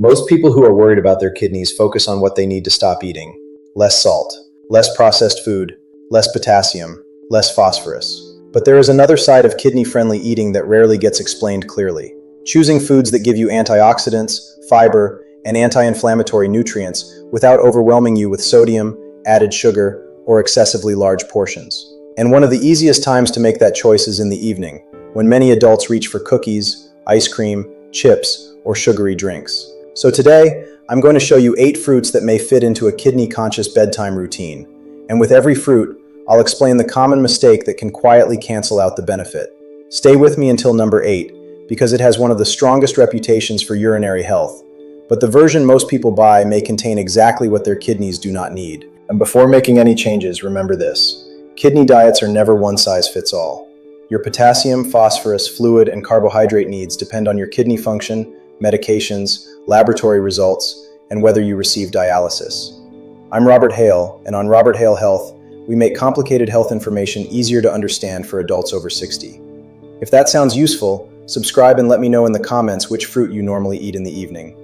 Most people who are worried about their kidneys focus on what they need to stop eating. Less salt, less processed food, less potassium, less phosphorus. But there is another side of kidney-friendly eating that rarely gets explained clearly. Choosing foods that give you antioxidants, fiber, and anti-inflammatory nutrients without overwhelming you with sodium, added sugar, or excessively large portions. And one of the easiest times to make that choice is in the evening, when many adults reach for cookies, ice cream, chips, or sugary drinks. So today, I'm going to show you 8 fruits that may fit into a kidney-conscious bedtime routine. And with every fruit, I'll explain the common mistake that can quietly cancel out the benefit. Stay with me until number 8, because it has one of the strongest reputations for urinary health. But the version most people buy may contain exactly what their kidneys do not need. And before making any changes, remember this. Kidney diets are never one size fits all. Your potassium, phosphorus, fluid, and carbohydrate needs depend on your kidney function, medications, laboratory results, and whether you receive dialysis. I'm Robert Hale, and on Robert Hale Health, we make complicated health information easier to understand for adults over 60. If that sounds useful, subscribe and let me know in the comments which fruit you normally eat in the evening.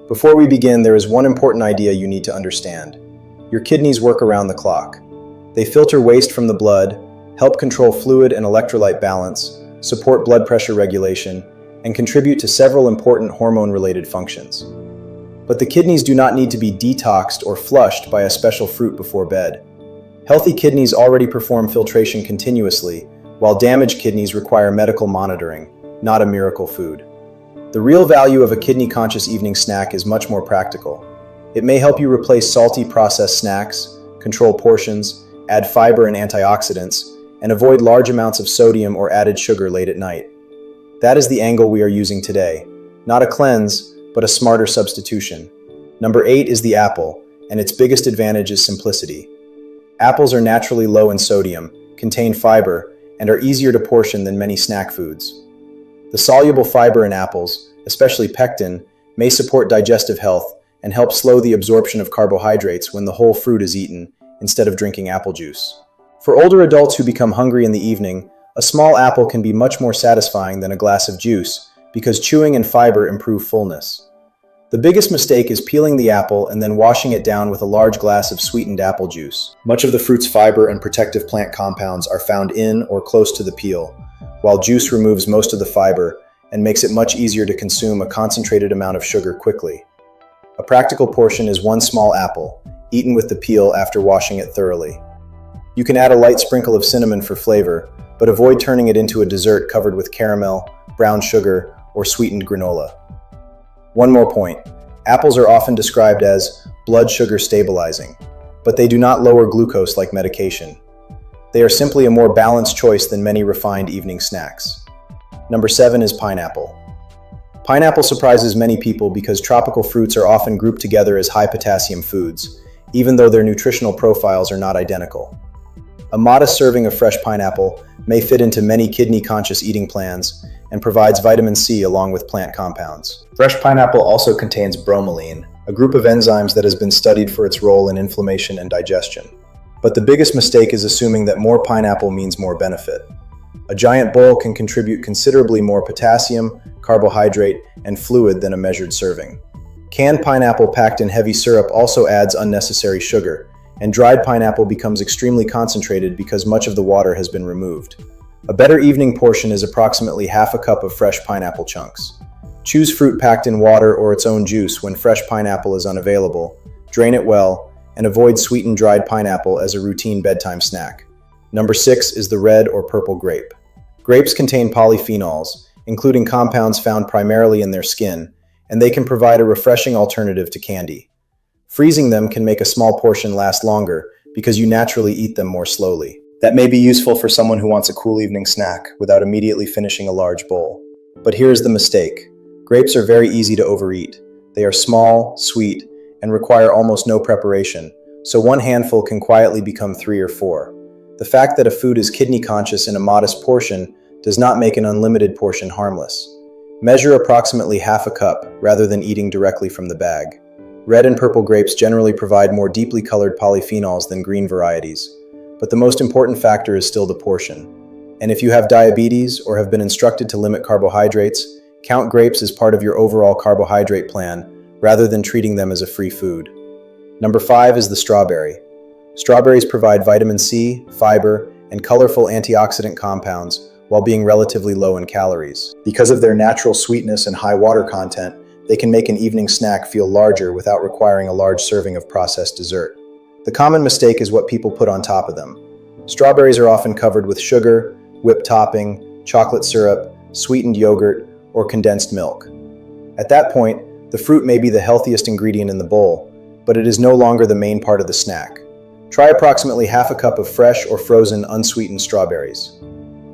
Before we begin, there is one important idea you need to understand. Your kidneys work around the clock. They filter waste from the blood, help control fluid and electrolyte balance, support blood pressure regulation, and contribute to several important hormone-related functions. But the kidneys do not need to be detoxed or flushed by a special fruit before bed. Healthy kidneys already perform filtration continuously, while damaged kidneys require medical monitoring, not a miracle food. The real value of a kidney-conscious evening snack is much more practical. It may help you replace salty processed snacks, control portions, add fiber and antioxidants, and avoid large amounts of sodium or added sugar late at night. That is the angle we are using today. Not a cleanse, but a smarter substitution. Number 8 is the apple, and its biggest advantage is simplicity. Apples are naturally low in sodium, contain fiber, and are easier to portion than many snack foods. The soluble fiber in apples, especially pectin, may support digestive health and help slow the absorption of carbohydrates when the whole fruit is eaten, instead of drinking apple juice. For older adults who become hungry in the evening, a small apple can be much more satisfying than a glass of juice because chewing and fiber improve fullness. The biggest mistake is peeling the apple and then washing it down with a large glass of sweetened apple juice. Much of the fruit's fiber and protective plant compounds are found in or close to the peel, while juice removes most of the fiber and makes it much easier to consume a concentrated amount of sugar quickly. A practical portion is 1 small apple, eaten with the peel after washing it thoroughly. You can add a light sprinkle of cinnamon for flavor, but avoid turning it into a dessert covered with caramel, brown sugar, or sweetened granola. One more point. Apples are often described as blood sugar stabilizing, but they do not lower glucose like medication. They are simply a more balanced choice than many refined evening snacks. Number 7 is pineapple. Pineapple surprises many people because tropical fruits are often grouped together as high potassium foods, even though their nutritional profiles are not identical. A modest serving of fresh pineapple may fit into many kidney-conscious eating plans and provides vitamin C along with plant compounds. Fresh pineapple also contains bromelain, a group of enzymes that has been studied for its role in inflammation and digestion. But the biggest mistake is assuming that more pineapple means more benefit. A giant bowl can contribute considerably more potassium, carbohydrate, and fluid than a measured serving. Canned pineapple packed in heavy syrup also adds unnecessary sugar, and dried pineapple becomes extremely concentrated because much of the water has been removed. A better evening portion is approximately half a cup of fresh pineapple chunks. Choose fruit packed in water or its own juice when fresh pineapple is unavailable, drain it well, and avoid sweetened dried pineapple as a routine bedtime snack. Number 6 is the red or purple grape. Grapes contain polyphenols, including compounds found primarily in their skin, and they can provide a refreshing alternative to candy. Freezing them can make a small portion last longer because you naturally eat them more slowly. That may be useful for someone who wants a cool evening snack without immediately finishing a large bowl. But here's the mistake. Grapes are very easy to overeat. They are small, sweet, and require almost no preparation, so one handful can quietly become 3 or 4. The fact that a food is kidney-conscious in a modest portion does not make an unlimited portion harmless. Measure approximately half a cup rather than eating directly from the bag. Red and purple grapes generally provide more deeply colored polyphenols than green varieties, but the most important factor is still the portion. And if you have diabetes or have been instructed to limit carbohydrates, count grapes as part of your overall carbohydrate plan rather than treating them as a free food. Number 5 is the strawberry. Strawberries provide vitamin C, fiber, and colorful antioxidant compounds while being relatively low in calories. Because of their natural sweetness and high water content, they can make an evening snack feel larger without requiring a large serving of processed dessert. The common mistake is what people put on top of them. Strawberries are often covered with sugar, whipped topping, chocolate syrup, sweetened yogurt, or condensed milk. At that point, the fruit may be the healthiest ingredient in the bowl, but it is no longer the main part of the snack. Try approximately half a cup of fresh or frozen unsweetened strawberries.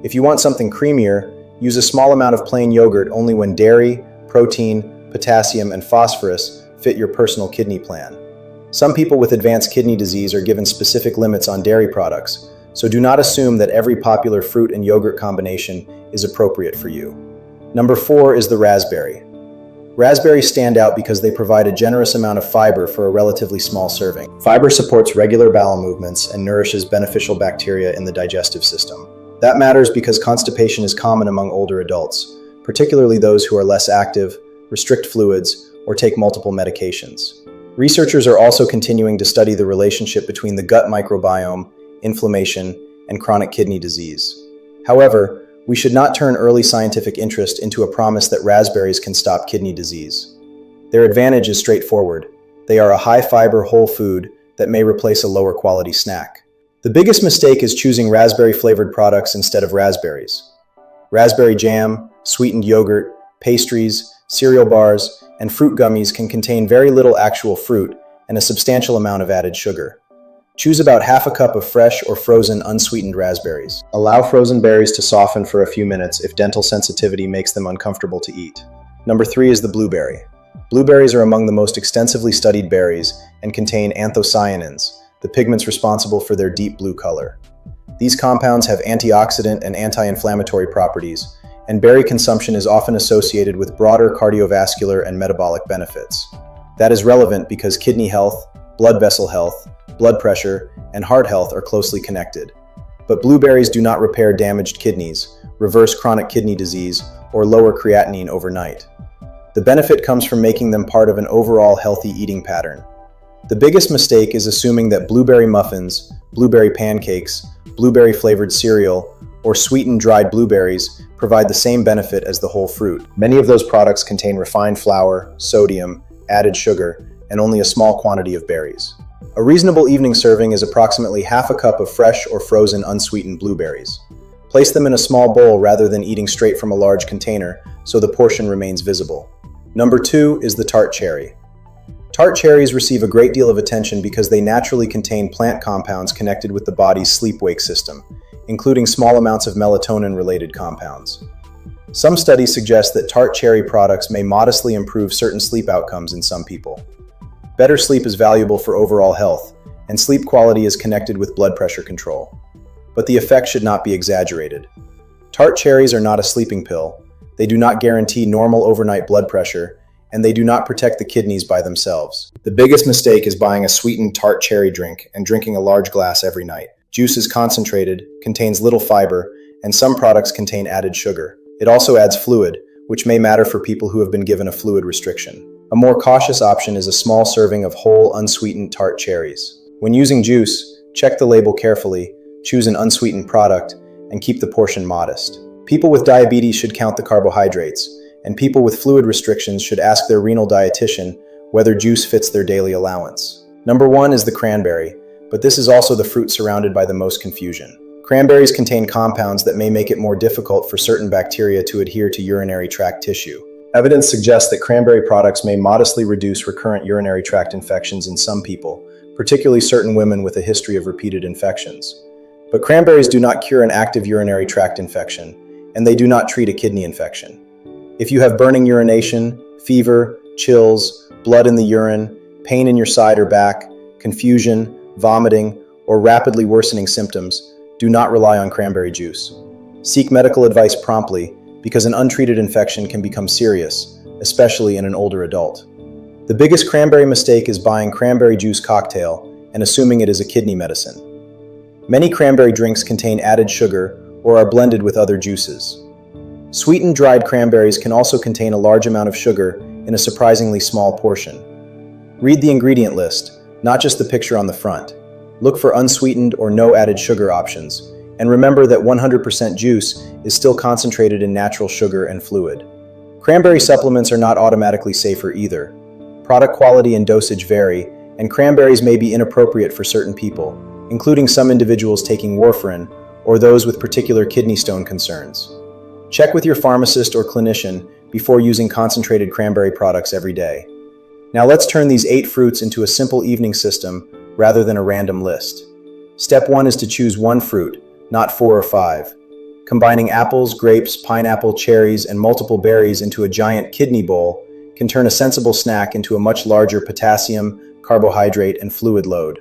If you want something creamier, use a small amount of plain yogurt only when dairy, protein, potassium, and phosphorus fit your personal kidney plan. Some people with advanced kidney disease are given specific limits on dairy products, so do not assume that every popular fruit and yogurt combination is appropriate for you. Number 4 is the raspberry. Raspberries stand out because they provide a generous amount of fiber for a relatively small serving. Fiber supports regular bowel movements and nourishes beneficial bacteria in the digestive system. That matters because constipation is common among older adults, particularly those who are less active, restrict fluids, or take multiple medications. Researchers are also continuing to study the relationship between the gut microbiome, inflammation, and chronic kidney disease. However, we should not turn early scientific interest into a promise that raspberries can stop kidney disease. Their advantage is straightforward. They are a high-fiber whole food that may replace a lower-quality snack. The biggest mistake is choosing raspberry-flavored products instead of raspberries. Raspberry jam, sweetened yogurt, pastries, cereal bars, and fruit gummies can contain very little actual fruit and a substantial amount of added sugar. Choose about half a cup of fresh or frozen unsweetened raspberries. Allow frozen berries to soften for a few minutes if dental sensitivity makes them uncomfortable to eat. Number 3 is the blueberry. Blueberries are among the most extensively studied berries and contain anthocyanins, the pigments responsible for their deep blue color. These compounds have antioxidant and anti-inflammatory properties, and berry consumption is often associated with broader cardiovascular and metabolic benefits. That is relevant because kidney health, blood vessel health, blood pressure, and heart health are closely connected. But blueberries do not repair damaged kidneys, reverse chronic kidney disease, or lower creatinine overnight. The benefit comes from making them part of an overall healthy eating pattern. The biggest mistake is assuming that blueberry muffins, blueberry pancakes, blueberry-flavored cereal, or sweetened dried blueberries provide the same benefit as the whole fruit. Many of those products contain refined flour, sodium, added sugar, and only a small quantity of berries. A reasonable evening serving is approximately half a cup of fresh or frozen unsweetened blueberries. Place them in a small bowl rather than eating straight from a large container so the portion remains visible. Number 2 is the Tart cherry. Tart cherries receive a great deal of attention because they naturally contain plant compounds connected with the body's sleep-wake system, including small amounts of melatonin-related compounds. Some studies suggest that Tart cherry products may modestly improve certain sleep outcomes in some people. Better sleep is valuable for overall health, and sleep quality is connected with blood pressure control. But the effect should not be exaggerated. Tart cherries are not a sleeping pill, they do not guarantee normal overnight blood pressure, and they do not protect the kidneys by themselves. The biggest mistake is buying a sweetened Tart cherry drink and drinking a large glass every night. Juice is concentrated, contains little fiber, and some products contain added sugar. It also adds fluid, which may matter for people who have been given a fluid restriction. A more cautious option is a small serving of whole, unsweetened Tart cherries. When using juice, check the label carefully, choose an unsweetened product, and keep the portion modest. People with diabetes should count the carbohydrates, and people with fluid restrictions should ask their renal dietitian whether juice fits their daily allowance. Number 1 is the cranberry, but this is also the fruit surrounded by the most confusion. Cranberries contain compounds that may make it more difficult for certain bacteria to adhere to urinary tract tissue. Evidence suggests that cranberry products may modestly reduce recurrent urinary tract infections in some people, particularly certain women with a history of repeated infections. But cranberries do not cure an active urinary tract infection, and they do not treat a kidney infection. If you have burning urination, fever, chills, blood in the urine, pain in your side or back, confusion, vomiting, or rapidly worsening symptoms, do not rely on cranberry juice. Seek medical advice promptly because an untreated infection can become serious, especially in an older adult. The biggest cranberry mistake is buying cranberry juice cocktail and assuming it is a kidney medicine. Many cranberry drinks contain added sugar or are blended with other juices. Sweetened dried cranberries can also contain a large amount of sugar in a surprisingly small portion. Read the ingredient list, not just the picture on the front. Look for unsweetened or no added sugar options, and remember that 100% juice is still concentrated in natural sugar and fluid. Cranberry supplements are not automatically safer either. Product quality and dosage vary, and cranberries may be inappropriate for certain people, including some individuals taking warfarin or those with particular kidney stone concerns. Check with your pharmacist or clinician before using concentrated cranberry products every day. Now let's turn these 8 fruits into a simple evening system rather than a random list. Step 1 is to choose one fruit, not 4 or 5. Combining apples, grapes, pineapple, cherries, and multiple berries into a giant kidney bowl can turn a sensible snack into a much larger potassium, carbohydrate, and fluid load.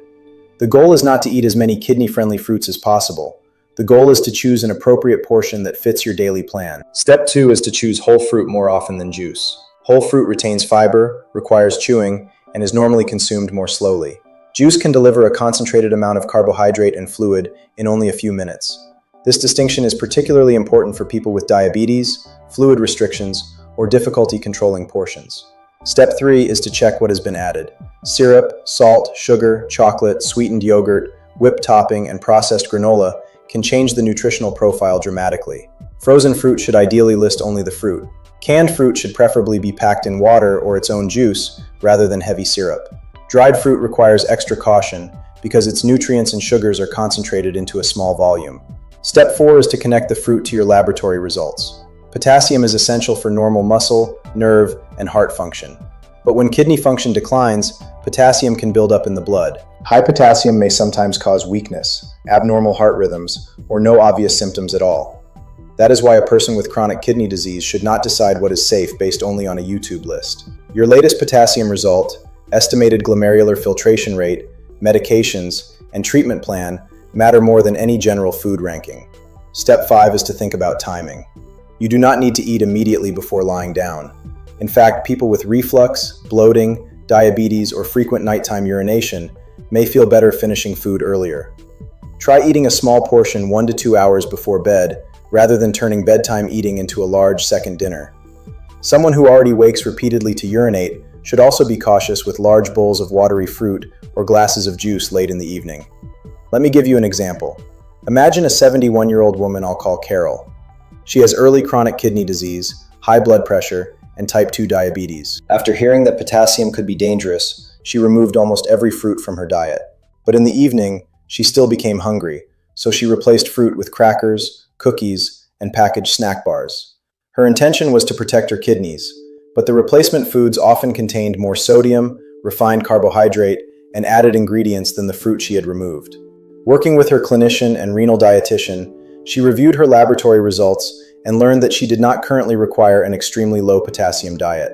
The goal is not to eat as many kidney-friendly fruits as possible. The goal is to choose an appropriate portion that fits your daily plan. Step 2 is to choose whole fruit more often than juice. Whole fruit retains fiber, requires chewing, and is normally consumed more slowly. Juice can deliver a concentrated amount of carbohydrate and fluid in only a few minutes. This distinction is particularly important for people with diabetes, fluid restrictions, or difficulty controlling portions. Step 3 is to check what has been added. Syrup, salt, sugar, chocolate, sweetened yogurt, whipped topping, and processed granola can change the nutritional profile dramatically. Frozen fruit should ideally list only the fruit. Canned fruit should preferably be packed in water or its own juice rather than heavy syrup. Dried fruit requires extra caution because its nutrients and sugars are concentrated into a small volume. Step 4 is to connect the fruit to your laboratory results. Potassium is essential for normal muscle, nerve, and heart function. But when kidney function declines, potassium can build up in the blood. High potassium may sometimes cause weakness, abnormal heart rhythms, or no obvious symptoms at all. That is why a person with chronic kidney disease should not decide what is safe based only on a YouTube list. Your latest potassium result, estimated glomerular filtration rate, medications, and treatment plan matter more than any general food ranking. Step 5 is to think about timing. You do not need to eat immediately before lying down. In fact, people with reflux, bloating, diabetes, or frequent nighttime urination may feel better finishing food earlier. Try eating a small portion 1 to 2 hours before bed, rather than turning bedtime eating into a large second dinner. Someone who already wakes repeatedly to urinate should also be cautious with large bowls of watery fruit or glasses of juice late in the evening. Let me give you an example. Imagine a 71-year-old woman I'll call Carol. She has early chronic kidney disease, high blood pressure, and type 2 diabetes. After hearing that potassium could be dangerous, she removed almost every fruit from her diet. But in the evening, she still became hungry, so she replaced fruit with crackers, cookies, and packaged snack bars. Her intention was to protect her kidneys, but the replacement foods often contained more sodium, refined carbohydrate, and added ingredients than the fruit she had removed. Working with her clinician and renal dietitian, she reviewed her laboratory results and learned that she did not currently require an extremely low potassium diet.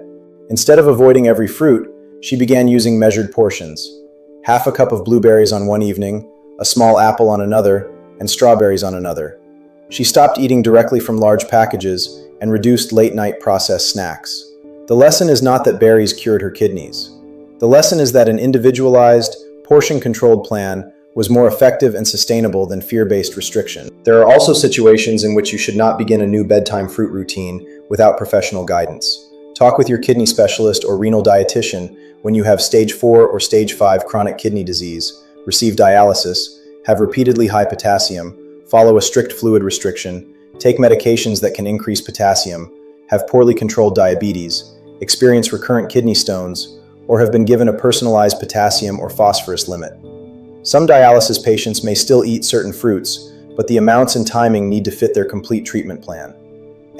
Instead of avoiding every fruit, she began using measured portions. Half a cup of blueberries on one evening, a small apple on another, and strawberries on another. She stopped eating directly from large packages and reduced late-night processed snacks. The lesson is not that berries cured her kidneys. The lesson is that an individualized, portion-controlled plan was more effective and sustainable than fear-based restriction. There are also situations in which you should not begin a new bedtime fruit routine without professional guidance. Talk with your kidney specialist or renal dietitian when you have stage 4 or stage 5 chronic kidney disease, receive dialysis, have repeatedly high potassium, follow a strict fluid restriction, take medications that can increase potassium, have poorly controlled diabetes, experience recurrent kidney stones, or have been given a personalized potassium or phosphorus limit. Some dialysis patients may still eat certain fruits, but the amounts and timing need to fit their complete treatment plan.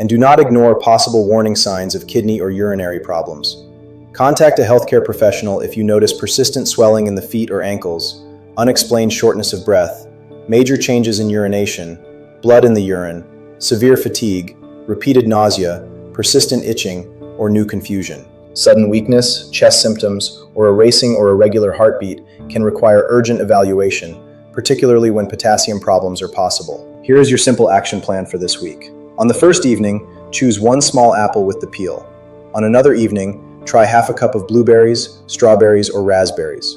And do not ignore possible warning signs of kidney or urinary problems. Contact a healthcare professional if you notice persistent swelling in the feet or ankles, unexplained shortness of breath, major changes in urination, blood in the urine, severe fatigue, repeated nausea, persistent itching, or new confusion. Sudden weakness, chest symptoms, or a racing or irregular heartbeat can require urgent evaluation, particularly when potassium problems are possible. Here is your simple action plan for this week. On the first evening, choose one small apple with the peel. On another evening, try half a cup of blueberries, strawberries, or raspberries.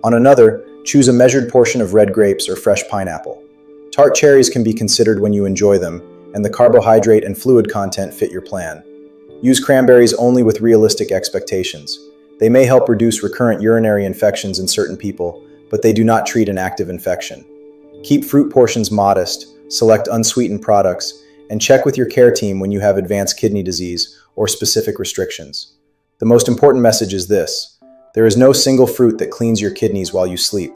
On another, choose a measured portion of red grapes or fresh pineapple. Tart cherries can be considered when you enjoy them, and the carbohydrate and fluid content fit your plan. Use cranberries only with realistic expectations. They may help reduce recurrent urinary infections in certain people, but they do not treat an active infection. Keep fruit portions modest, select unsweetened products, and check with your care team when you have advanced kidney disease or specific restrictions. The most important message is this: there is no single fruit that cleans your kidneys while you sleep,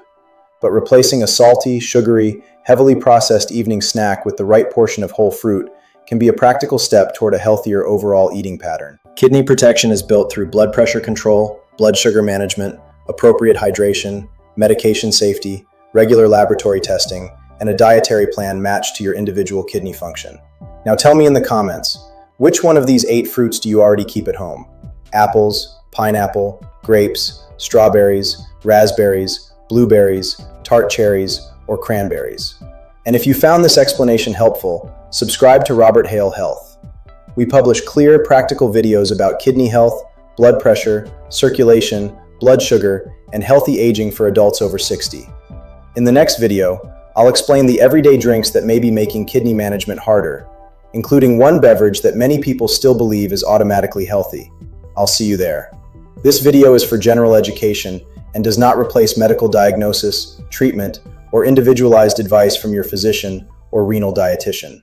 but replacing a salty, sugary, heavily processed evening snack with the right portion of whole fruit can be a practical step toward a healthier overall eating pattern. Kidney protection is built through blood pressure control, blood sugar management, appropriate hydration, medication safety, regular laboratory testing, and a dietary plan matched to your individual kidney function. Now tell me in the comments, which one of these 8 fruits do you already keep at home? Apples, pineapple, grapes, strawberries, raspberries, blueberries, tart cherries, or cranberries? And if you found this explanation helpful, subscribe to Robert Hale Health. We publish clear, practical videos about kidney health, blood pressure, circulation, blood sugar, and healthy aging for adults over 60. In the next video, I'll explain the everyday drinks that may be making kidney management harder, including one beverage that many people still believe is automatically healthy. I'll see you there. This video is for general education and does not replace medical diagnosis, treatment, or individualized advice from your physician or renal dietitian.